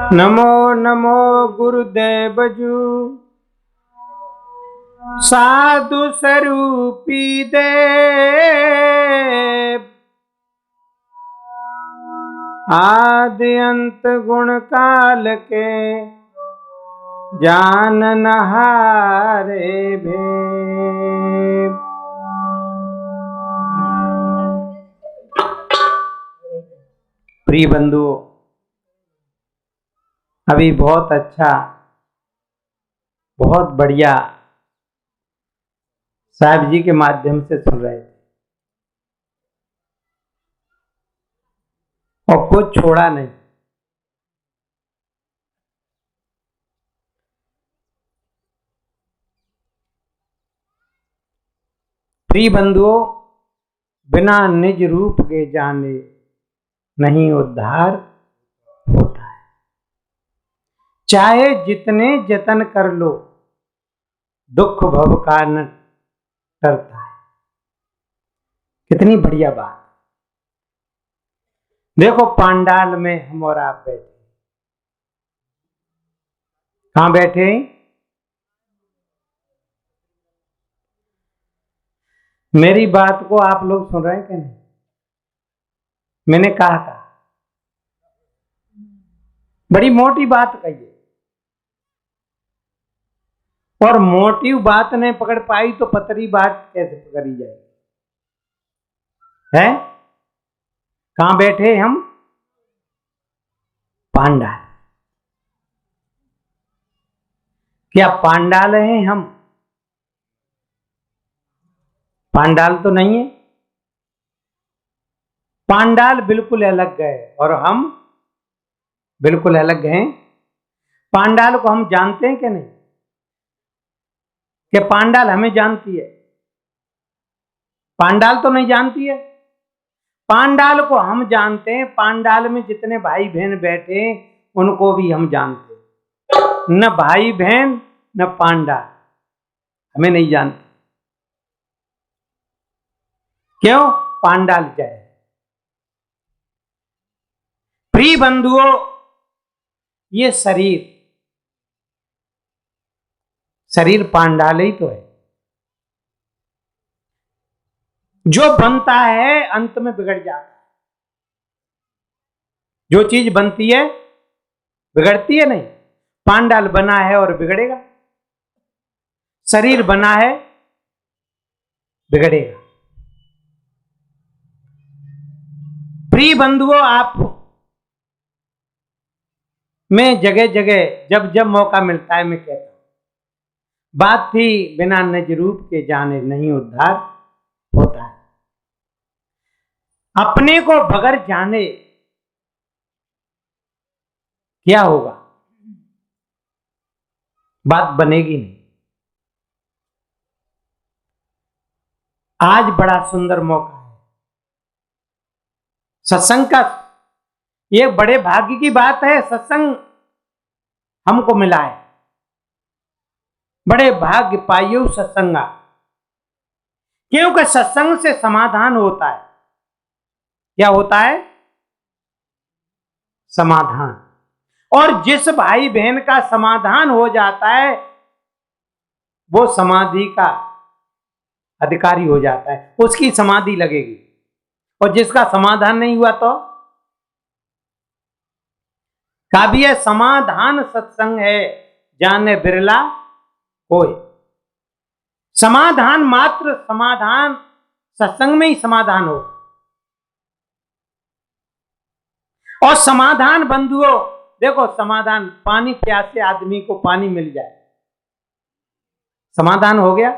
नमो नमो गुरुदेवजू साधु स्वरूपी देव आदि अंत गुण काल के जानन हारे भेद। प्रिय बंधुओं, अभी बहुत अच्छा बहुत बढ़िया साहब जी के माध्यम से सुन रहे थे और कुछ छोड़ा नहीं। प्रिय बंधुओं, बिना निज रूप के जाने नहीं उद्धार होता है। चाहे जितने जतन कर लो दुख भव का न टरता है। कितनी बढ़िया बात। देखो, पांडाल में हम और आप बैठे, कहां बैठे? मेरी बात को आप लोग सुन रहे हैं कि नहीं? मैंने कहा बड़ी मोटी बात कही है, और मोटी बात नहीं पकड़ पाई तो पतरी बात कैसे पकड़ी जाएगी? है? कहां बैठे हम? पांडाल। क्या पांडाल हैं हम? पांडाल तो नहीं है। पांडाल बिल्कुल अलग है और हम बिल्कुल अलग हैं। पांडाल को हम जानते हैं कि नहीं? कि पांडाल हमें जानती है? पांडाल तो नहीं जानती है। पांडाल को हम जानते हैं। पांडाल में जितने भाई बहन बैठे उनको भी हम जानते हैं। न भाई बहन न पांडाल हमें नहीं जानते। क्यों? पांडाल जय। प्रिय बंधुओं, ये शरीर पांडाल ही तो है। जो बनता है अंत में बिगड़ जाता है। जो चीज बनती है बिगड़ती है नहीं। पांडाल बना है और बिगड़ेगा। शरीर बना है बिगड़ेगा। प्रिय बंधुओं, आप मैं जगह जगह जब जब मौका मिलता है मैं कहता हूं, बात थी बिना निज रूप के जाने नहीं उद्धार होता है। अपने को बगैर जाने क्या होगा? बात बनेगी नहीं। आज बड़ा सुंदर मौका है सत्संग का। ये बड़े भाग्य की बात है, सत्संग हमको मिला है। बड़े भाग्य पाइयो सत्संगा, क्योंकि सत्संग से समाधान होता है। क्या होता है? समाधान। और जिस भाई बहन का समाधान हो जाता है वो समाधि का अधिकारी हो जाता है, उसकी समाधि लगेगी। और जिसका समाधान नहीं हुआ तो काव्य समाधान सत्संग है जाने बिरला होए। समाधान मात्र समाधान सत्संग में ही समाधान हो। और समाधान बंधुओं देखो, समाधान पानी प्यासे आदमी को पानी मिल जाए समाधान हो गया।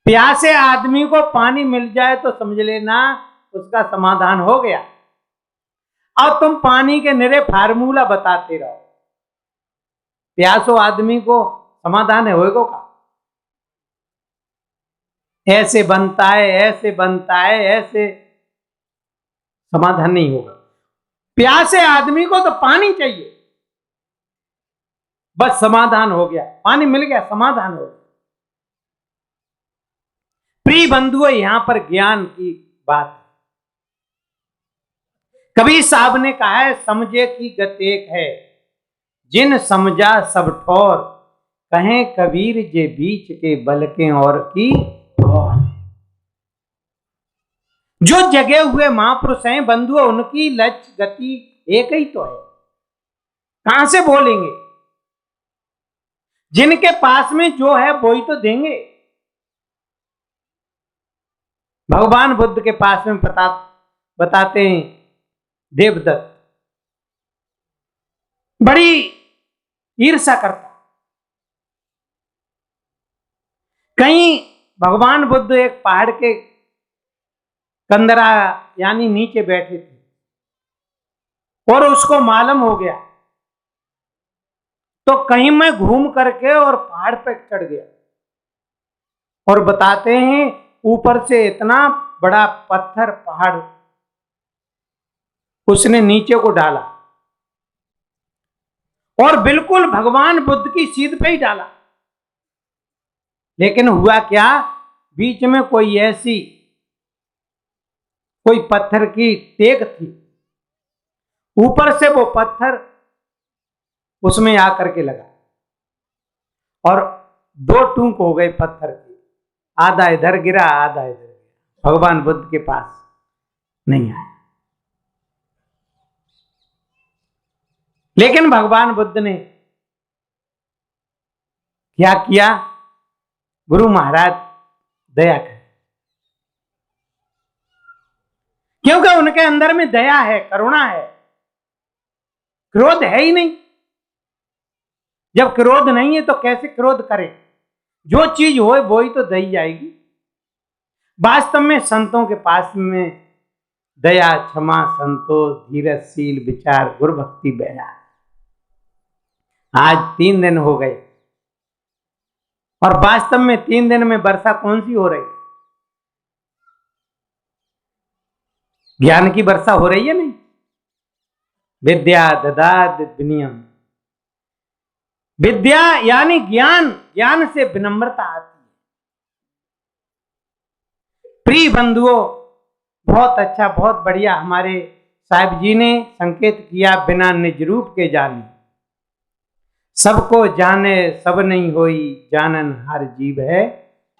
प्यासे आदमी को पानी मिल जाए तो समझ लेना उसका समाधान हो गया। अब तुम पानी के निरे फार्मूला बताते रहो, प्यासो आदमी को समाधान है होएगा का? ऐसे बनता है, ऐसे बनता है, ऐसे समाधान नहीं होगा। प्यासे आदमी को तो पानी चाहिए, बस समाधान हो गया। पानी मिल गया, समाधान हो गया। प्रिय बंधुओं, यहां पर ज्ञान की बात है। कबीर साहब ने कहा है, समझे की गत एक है, जिन समझा सब ठोर, कहें कबीर जे बीच के बलके और की और। जो जगे हुए महापुरुष हैं बंधु, उनकी लक्ष्य गति एक ही तो है, कहां से बोलेंगे? जिनके पास में जो है वो ही तो देंगे। भगवान बुद्ध के पास में बताते हैं देवदत्त बड़ी ईर्ष्या करता। कहीं भगवान बुद्ध एक पहाड़ के कंदरा यानी नीचे बैठे थे और उसको मालूम हो गया, तो कहीं मैं घूम करके और पहाड़ पे चढ़ गया। और बताते हैं ऊपर से इतना बड़ा पत्थर पहाड़ उसने नीचे को डाला और बिल्कुल भगवान बुद्ध की सीध पे ही डाला। लेकिन हुआ क्या, बीच में कोई पत्थर की टेक थी, ऊपर से वो पत्थर उसमें आकर के लगा और दो टूक हो गए पत्थर की, आधा इधर गिरा आधा इधर गिरा, भगवान बुद्ध के पास नहीं आया। लेकिन भगवान बुद्ध ने क्या किया, गुरु महाराज दया करें, क्योंकि उनके अंदर में दया है, करुणा है, क्रोध है ही नहीं। जब क्रोध नहीं है तो कैसे क्रोध करें? जो चीज हो वो ही तो दई जाएगी। वास्तव में संतों के पास में दया, क्षमा, संतोष, धीरजशील, विचार, गुरु भक्ति, बैराग, आज 3 दिन हो गए और वास्तव में 3 दिन में वर्षा कौन सी हो रही है? ज्ञान की वर्षा हो रही है नहीं? विद्या ददात विनयम, विद्या यानी ज्ञान, ज्ञान से विनम्रता आती है। प्रिय बंधुओं, बहुत अच्छा, बहुत बढ़िया हमारे साहिब जी ने संकेत किया, बिना निज रूप के जाने सबको जाने सब नहीं होई, जानन हर जीव है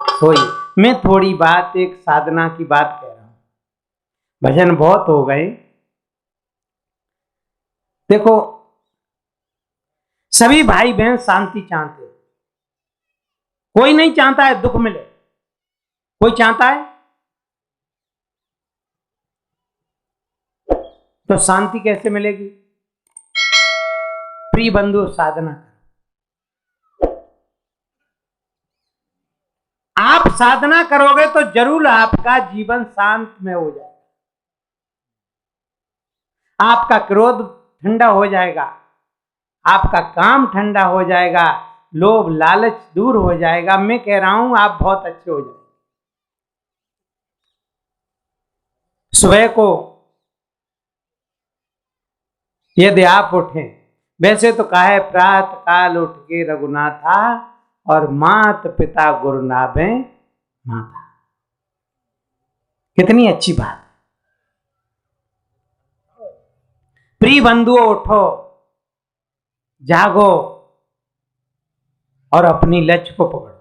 सोई। मैं थोड़ी बात एक साधना की बात कह रहा हूं, भजन बहुत हो गए। देखो, सभी भाई बहन शांति चाहते हैं, कोई नहीं चाहता है दुख मिले, कोई चाहता है? तो शांति कैसे मिलेगी? प्रिय बंधु, साधना करो। आप साधना करोगे तो जरूर आपका जीवन शांत में हो जाएगा, आपका क्रोध ठंडा हो जाएगा, आपका काम ठंडा हो जाएगा, लोभ लालच दूर हो जाएगा। मैं कह रहा हूं आप बहुत अच्छे हो जाएंगे। सुबह को यदि आप उठें, वैसे तो कहा है प्रातः काल उठ के रघुनाथा, और मात पिता गुरु नाभे माता। कितनी अच्छी बात। प्रिय बंधुओं, उठो, जागो और अपनी लक्ष्य को पकड़ो,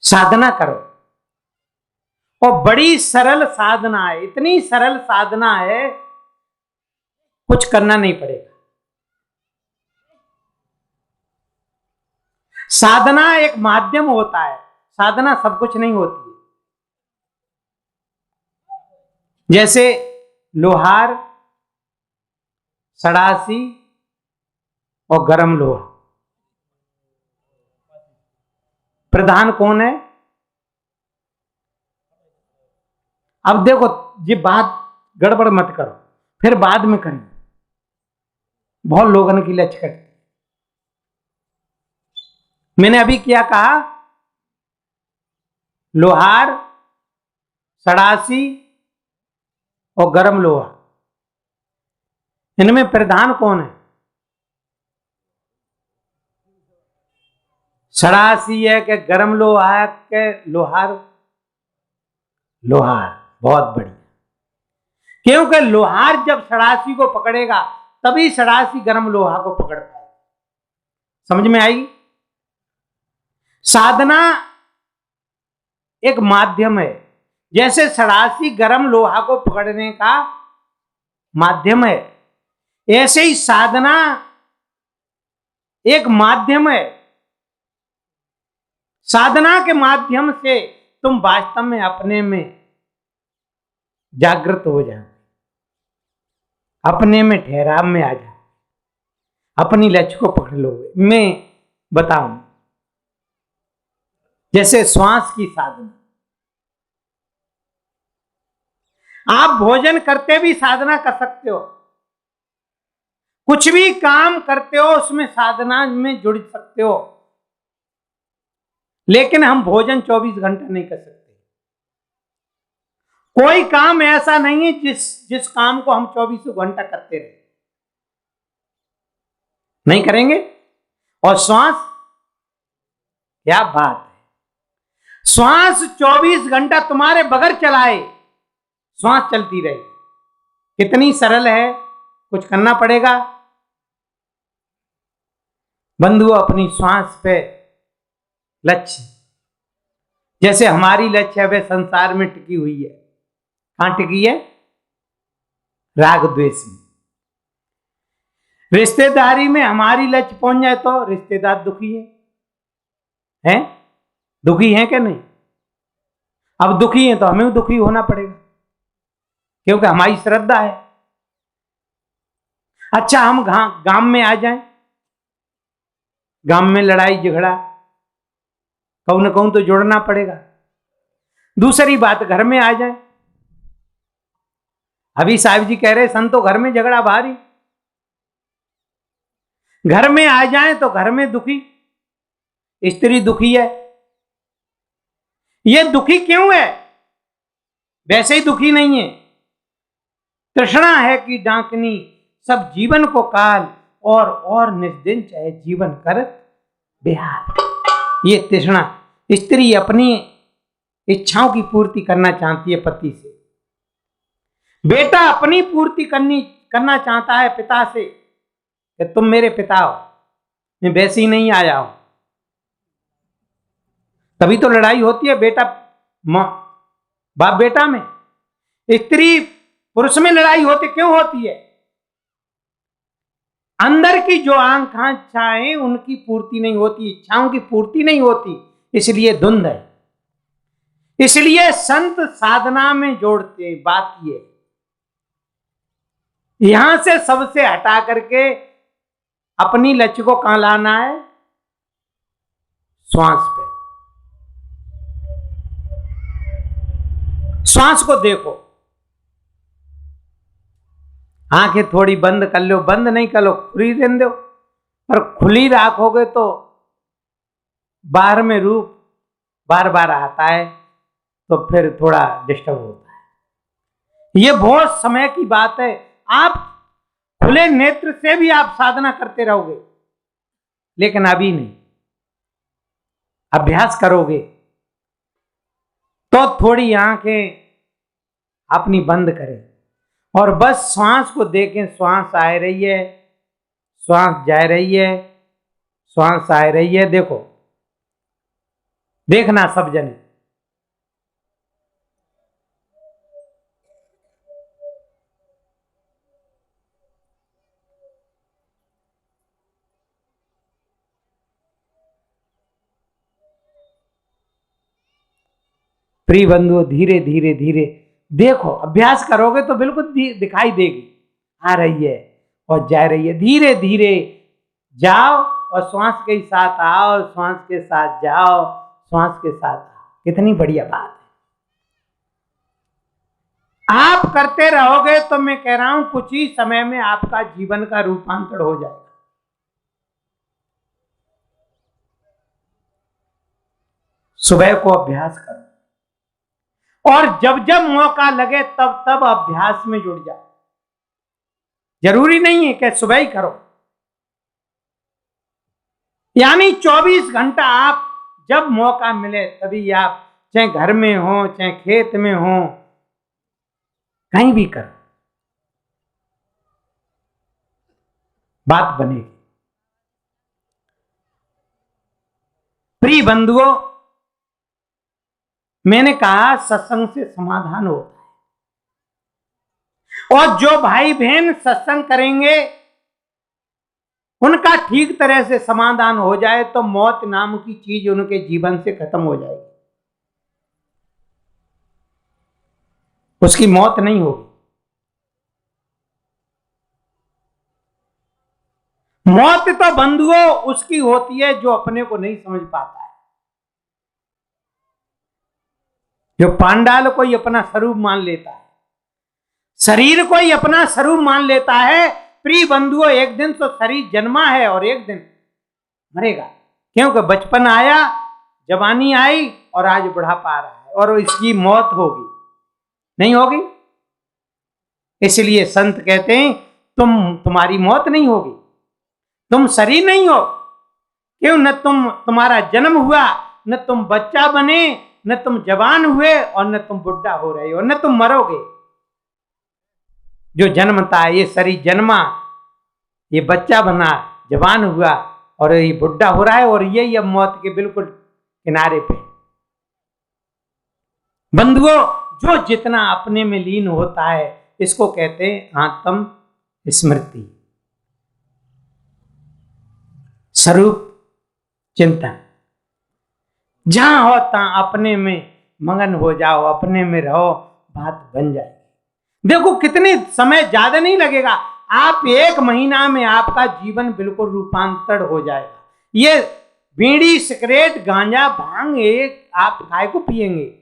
साधना करो। और बड़ी सरल साधना है, इतनी सरल साधना है, कुछ करना नहीं पड़ेगा। साधना एक माध्यम होता है, साधना सब कुछ नहीं होती है। जैसे लोहार, सड़ासी और गरम लोहा, प्रधान कौन है? अब देखो, ये बात गड़बड़ मत करो, फिर बाद में करिए, बहुत लोगों की लच कटती। मैंने अभी क्या कहा? लोहार, सड़ासी और गरम लोहा, इनमें प्रधान कौन है? सड़ासी है कि गरम लोहा है कि लोहार? लोहार। बहुत बढ़िया, क्योंकि लोहार जब षडासी को पकड़ेगा तभी षडासी गर्म लोहा को पकड़ पाएगा। समझ में आई? साधना एक माध्यम है, जैसे षडासी गर्म लोहा को पकड़ने का माध्यम है, ऐसे ही साधना एक माध्यम है। साधना के माध्यम से तुम वास्तव में अपने में जागृत हो जाओ, अपने में ठहराव में आ जाओ, अपनी लक्ष्य को पकड़ लोगे। मैं बताऊं, जैसे श्वास की साधना, आप भोजन करते भी साधना कर सकते हो, कुछ भी काम करते हो उसमें साधना में जुड़ सकते हो, लेकिन हम भोजन 24 घंटे नहीं कर सकते। कोई काम ऐसा नहीं है जिस काम को हम 24 घंटा करते रहे, नहीं करेंगे। और श्वास, क्या बात है, श्वास 24 घंटा तुम्हारे बगैर चलाए, श्वास चलती रहेगी। कितनी सरल है, कुछ करना पड़ेगा। बंधुओं, अपनी श्वास पे लक्ष्य, जैसे हमारी लक्ष्य है वे संसार में टिकी हुई है। कहां टिकी है? राग द्वेष में। रिश्तेदारी में हमारी लक्ष्य पहुंच जाए तो रिश्तेदार दुखी हैं? दुखी हैं कि नहीं? अब दुखी हैं तो हमें दुखी होना पड़ेगा, क्योंकि हमारी श्रद्धा है। अच्छा, हम गांव में आ जाएं, गांव में लड़ाई झगड़ा, कहूं न कहूं तो जोड़ना पड़ेगा। दूसरी बात, घर में आ जाए, अभी साहिब जी कह रहे संतो घर में झगड़ा भारी। घर में आ जाए तो घर में दुखी, स्त्री दुखी है। ये दुखी क्यों है? वैसे ही दुखी नहीं है, तृष्णा है कि डांकनी सब जीवन को काल, और निस्दिन चाहे जीवन करत बेहाल। ये तृष्णा, स्त्री अपनी इच्छाओं की पूर्ति करना चाहती है पति से, बेटा अपनी पूर्ति करना चाहता है पिता से कि तुम मेरे पिता हो, मैं वैसे ही नहीं आया हूं। तभी तो लड़ाई होती है बेटा बाप बेटा में, स्त्री पुरुष में लड़ाई होती क्यों होती है? अंदर की जो आकांक्षाएं उनकी पूर्ति नहीं होती, इच्छाओं की पूर्ति नहीं होती, इसलिए द्वंद है। इसलिए संत साधना में जोड़ते बात ये, यहां से सबसे हटा करके अपनी लक्ष्य को कहां लाना है? श्वास पे। श्वास को देखो, आंखें थोड़ी बंद कर लो, बंद नहीं कर लो, खुली रहने दो। पर खुली रखोगे तो बाहर में रूप बार बार आता है, तो फिर थोड़ा डिस्टर्ब होता है। ये बहुत समय की बात है। आप खुले नेत्र से भी आप साधना करते रहोगे, लेकिन अभी नहीं। अभ्यास करोगे तो थोड़ी आंखें अपनी बंद करें और बस श्वास को देखें। श्वास आ रही है, श्वास जा रही है, श्वास आ रही है। देखो, देखना सब जने। प्रिय बंधुओं, धीरे धीरे धीरे देखो, अभ्यास करोगे तो बिल्कुल दिखाई देगी, आ रही है और जा रही है। धीरे धीरे जाओ और श्वास के साथ आओ, श्वास के साथ जाओ, श्वास के साथ आओ। कितनी बढ़िया बात है। आप करते रहोगे तो मैं कह रहा हूं कुछ ही समय में आपका जीवन का रूपांतर हो जाएगा। सुबह को अभ्यास करो और जब जब मौका लगे तब तब अभ्यास में जुड़ जाओ। जरूरी नहीं है कि सुबह ही करो, यानी 24 घंटा आप जब मौका मिले तभी आप, चाहे घर में हो चाहे खेत में हो, कहीं भी करो। बात बनेगी। प्रिय बंधुओं, मैंने कहा सत्संग से समाधान होता है, और जो भाई बहन सत्संग करेंगे उनका ठीक तरह से समाधान हो जाए तो मौत नाम की चीज उनके जीवन से खत्म हो जाएगी, उसकी मौत नहीं होगी। मौत तो बंधुओं उसकी होती है जो अपने को नहीं समझ पाता है, जो पांडाल को ही अपना स्वरूप मान लेता है, शरीर को ही अपना स्वरूप मान लेता है। प्रिय बंधुओं, एक दिन तो शरीर जन्मा है और एक दिन मरेगा, क्योंकि बचपन आया, जवानी आई और आज बुढ़ापा आ रहा है, और इसकी मौत होगी, नहीं होगी। इसलिए संत कहते हैं तुम्हारी मौत नहीं होगी, तुम शरीर नहीं हो। क्यों? न तुम्हारा जन्म हुआ, न तुम बच्चा बने, न तुम जवान हुए, और न तुम बुढ़ा हो रहे हो, न तुम मरोगे। जो जन्मता है, ये शरीर जन्मा, ये बच्चा बना, जवान हुआ और ये बुढ़ा हो रहा है, और यही अब मौत के बिल्कुल किनारे पे। बंधुओं, जो जितना अपने में लीन होता है इसको कहते हैं आत्म स्मृति, स्वरूप चिंतन। जहां हो तहां अपने में मगन हो जाओ, अपने में रहो, बात बन जाएगी। देखो कितने समय ज्यादा नहीं लगेगा, आप 1 महीना में आपका जीवन बिल्कुल रूपांतर हो जाएगा। ये बीड़ी, सिगरेट, गांजा, भांग एक आप काय को पिएंगे,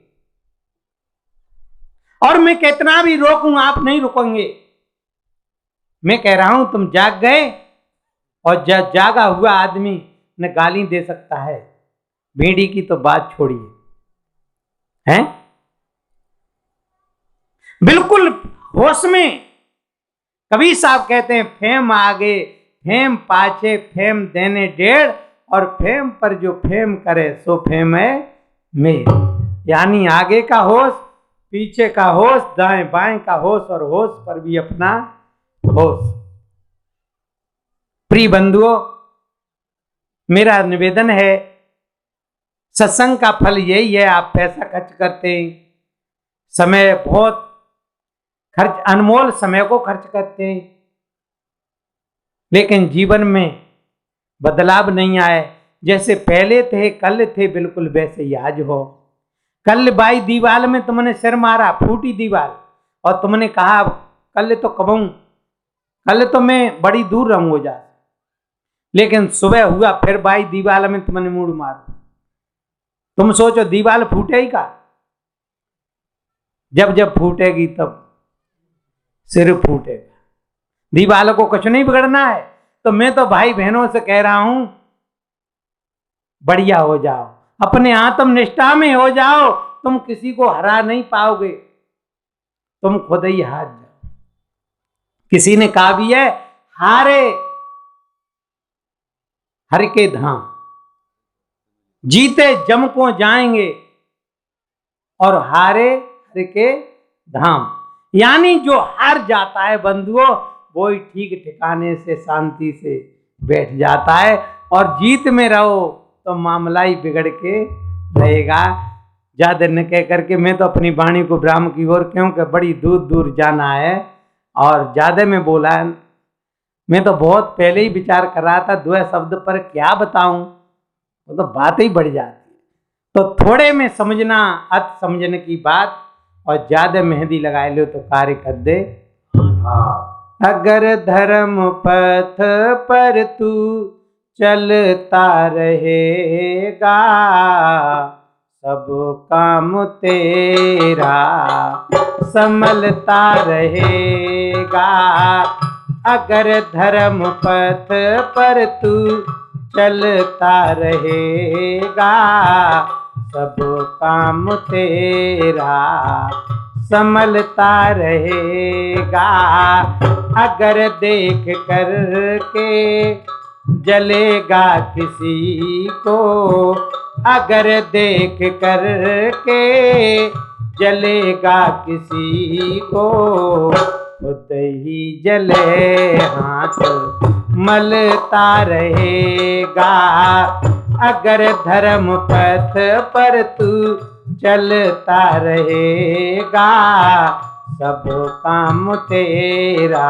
और मैं कितना भी रोकूं आप नहीं रुकेंगे। मैं कह रहा हूं तुम जाग गए, और जागा हुआ आदमी न गाली दे सकता है, बीड़ी की तो बात छोड़िए, हैं? बिल्कुल होश में। कबीर साहब कहते हैं फेम आगे फेम पाछे, फेम देने डेढ़, और फेम पर जो फेम करे सो फेम है मेल। यानी आगे का होश, पीछे का होश, दाएं बाएं का होश, और होश पर भी अपना होश। प्रिय बंधुओं, मेरा निवेदन है, सत्संग का फल यही है, आप पैसा खर्च करते हैं, समय बहुत खर्च, अनमोल समय को खर्च करते हैं, लेकिन जीवन में बदलाव नहीं आए। जैसे पहले थे, कल थे, बिल्कुल वैसे ही आज हो। कल बाई दीवार में तुमने सिर मारा, फूटी दीवार, और तुमने कहा कल तो कबूं, कल तो मैं बड़ी दूर रहूंगा जा, लेकिन सुबह हुआ फिर बाई दीवार में तुमने मूड मारा। तुम सोचो दीवार फूटेगी का? जब जब फूटेगी तब सिर फूटेगा। दीवार को कुछ नहीं बिगड़ना है। तो मैं तो भाई बहनों से कह रहा हूं, बढ़िया हो जाओ, अपने आत्म निष्ठा में हो जाओ, तुम किसी को हरा नहीं पाओगे, तुम खुद ही हार जाओ। किसी ने कहा भी है, हारे हर के धाम, जीते जम को जाएंगे, और हारे हर के धाम। यानी जो हार जाता है बंधुओं, वो ही ठीक ठिकाने से शांति से बैठ जाता है, और जीत में रहो तो मामला ही बिगड़ के रहेगा। ज्यादा न कह करके मैं तो अपनी वाणी को विराम की ओर, क्योंकि बड़ी दूर दूर जाना है, और ज्यादा में बोला, मैं तो बहुत पहले ही विचार कर रहा था 2 शब्द पर क्या बताऊं, वो तो बात ही बढ़ जाती है। तो थोड़े में समझना, अत समझने की बात, और ज्यादा मेहंदी लगाए लो तो कार्य कर दे। अगर धर्म पथ पर तू चलता रहेगा, सब काम तेरा संभलता रहेगा। अगर धर्म पथ पर तू चलता रहेगा, सब काम तेरा संभलता रहेगा। अगर देख कर के जलेगा किसी को, अगर देख कर के जलेगा किसी को, खुद ही जले हाथ मलता रहेगा। अगर धर्म पथ पर तू चलता रहेगा, सब काम तेरा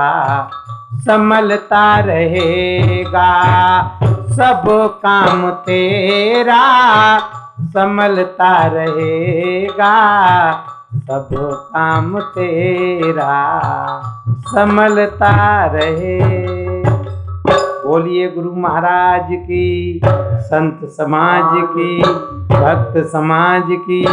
संभलता रहेगा। सब काम तेरा संभलता रहेगा, सब काम तेरा संभलता रहे। बोलिए गुरु महाराज की, संत समाज की, भक्त समाज की।